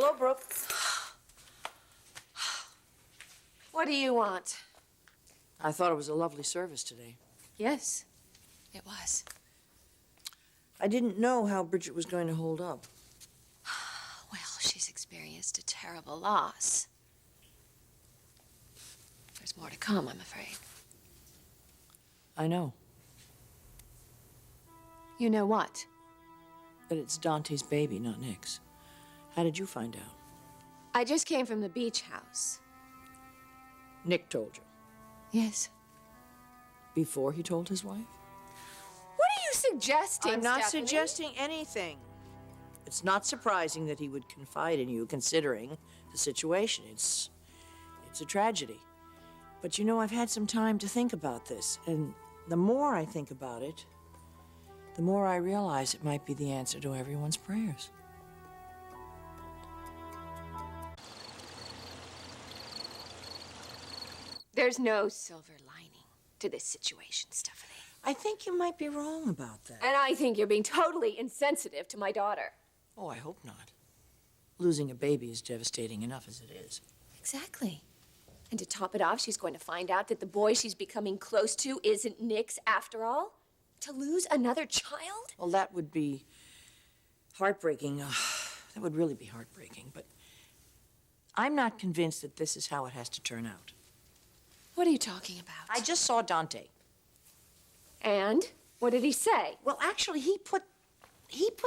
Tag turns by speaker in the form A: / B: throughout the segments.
A: Hello, Brooke.
B: What do you want?
A: I thought it was a lovely service today.
B: Yes, it was.
A: I didn't know how Bridget was going to hold up.
B: Well, she's experienced a terrible loss. There's more to come, I'm afraid.
A: I know.
B: You know what?
A: But it's Dante's baby, not Nick's. How did you find out?
B: I just came from the beach house.
A: Nick told you.
B: Yes.
A: Before he told his wife?
B: What are you suggesting,
A: I'm not
B: Stephanie?
A: suggesting anything. It's not surprising that he would confide in you, considering the situation. It's a tragedy. But you know, I've had some time to think about this, and the more I think about it, the more I realize it might be the answer to everyone's prayers.
B: There's no silver lining to this situation, Stephanie.
A: I think you might be wrong about that.
B: And I think you're being totally insensitive to my daughter.
A: Oh, I hope not. Losing a baby is devastating enough as it is.
B: Exactly. And to top it off, she's going to find out that the boy she's becoming close to isn't Nick's after all. To lose another child?
A: Well, that would be heartbreaking. That would really be heartbreaking. But I'm not convinced that this is how it has to turn out.
B: What are you talking about?
A: I just saw Dante.
B: And? What did he say?
A: Well, actually, he put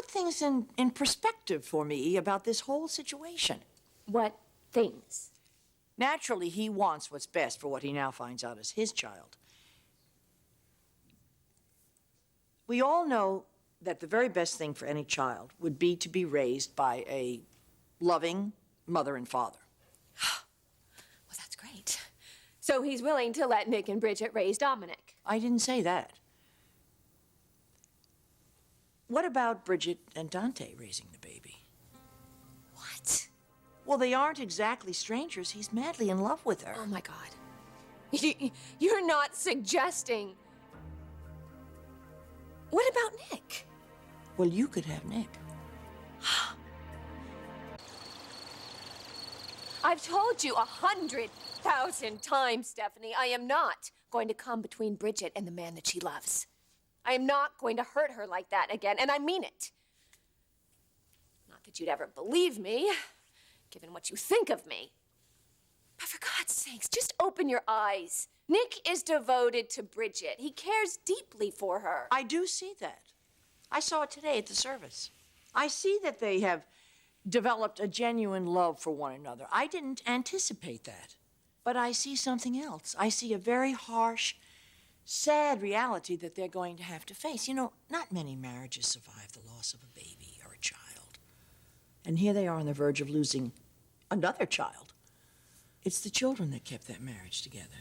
A: things in perspective for me about this whole situation.
B: What things?
A: Naturally, he wants what's best for what he now finds out is his child. We all know that the very best thing for any child would be to be raised by a loving mother and father.
B: Well, that's great. So he's willing to let Nick and Bridget raise Dominick.
A: I didn't say that. What about Bridget and Dante raising the baby?
B: What?
A: Well, they aren't exactly strangers. He's madly in love with her.
B: Oh, my God. You're not suggesting... What about Nick?
A: Well, you could have Nick.
B: I've told you 100,000 times, Stephanie, I am not going to come between Bridget and the man that she loves. I am not going to hurt her like that again, and I mean it. Not that you'd ever believe me, given what you think of me. But for God's sakes, just open your eyes. Nick is devoted to Bridget. He cares deeply for her.
A: I do see that. I saw it today at the service. I see that they have developed a genuine love for one another. I didn't anticipate that. But I see something else. I see a very harsh, sad reality that they're going to have to face. You know, not many marriages survive the loss of a baby or a child. And here they are on the verge of losing another child. It's the children that kept that marriage together.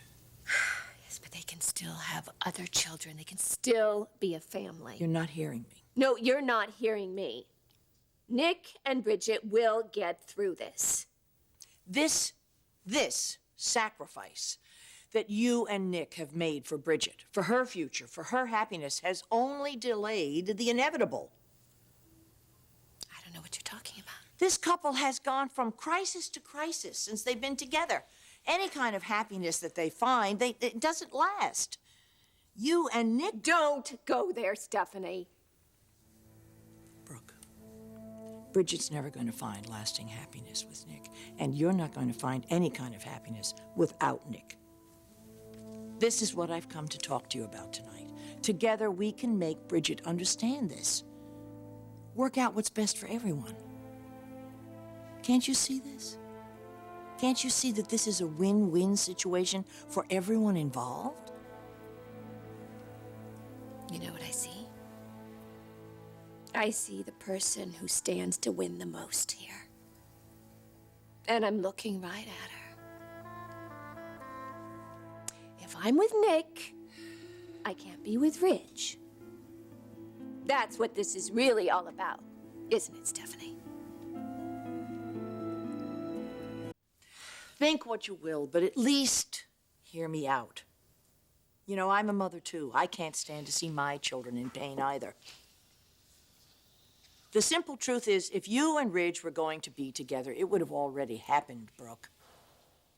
B: Yes, but they can still have other children. They can still be a family.
A: You're not hearing me.
B: No, you're not hearing me. Nick and Bridget will get through this.
A: This sacrifice that you and Nick have made for Bridget, for her future, for her happiness, has only delayed the inevitable.
B: I don't know what you're talking about.
A: This couple has gone from crisis to crisis since they've been together. Any kind of happiness that they find, it doesn't last. You and Nick...
B: Don't go there, Stephanie.
A: Brooke, Bridget's never going to find lasting happiness with Nick, and you're not going to find any kind of happiness without Nick. This is what I've come to talk to you about tonight. Together, we can make Bridget understand this. Work out what's best for everyone. Can't you see this? Can't you see that this is a win-win situation for everyone involved?
B: You know what I see? I see the person who stands to win the most here. And I'm looking right at her. If I'm with Nick, I can't be with Ridge. That's what this is really all about, isn't it, Stephanie?
A: Think what you will, but at least hear me out. You know, I'm a mother, too. I can't stand to see my children in pain either. The simple truth is, if you and Ridge were going to be together, it would have already happened, Brooke.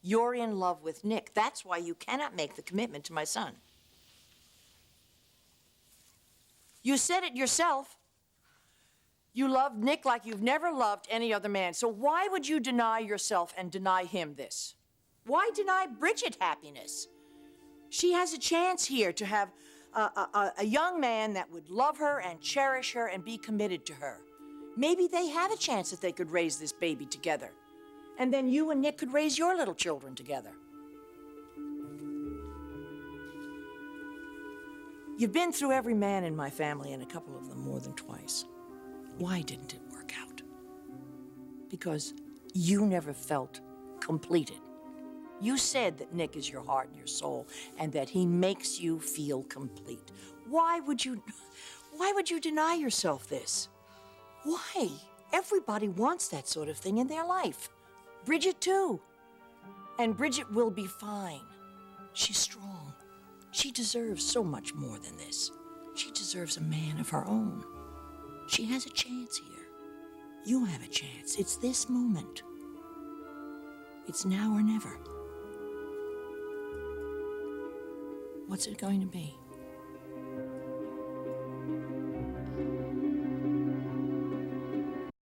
A: You're in love with Nick. That's why you cannot make the commitment to my son. You said it yourself. You loved Nick like you've never loved any other man. So why would you deny yourself and deny him this? Why deny Bridget happiness? She has a chance here to have a young man that would love her and cherish her and be committed to her. Maybe they have a chance that they could raise this baby together. And then you and Nick could raise your little children together. You've been through every man in my family, and a couple of them more than twice. Why didn't it work out? Because you never felt completed. You said that Nick is your heart and your soul, and that he makes you feel complete. Why would you deny yourself this? Why? Everybody wants that sort of thing in their life. Bridget, too. And Bridget will be fine. She's strong. She deserves so much more than this. She deserves a man of her own. She has a chance here. You have a chance. It's this moment. It's now or never. What's it going to be?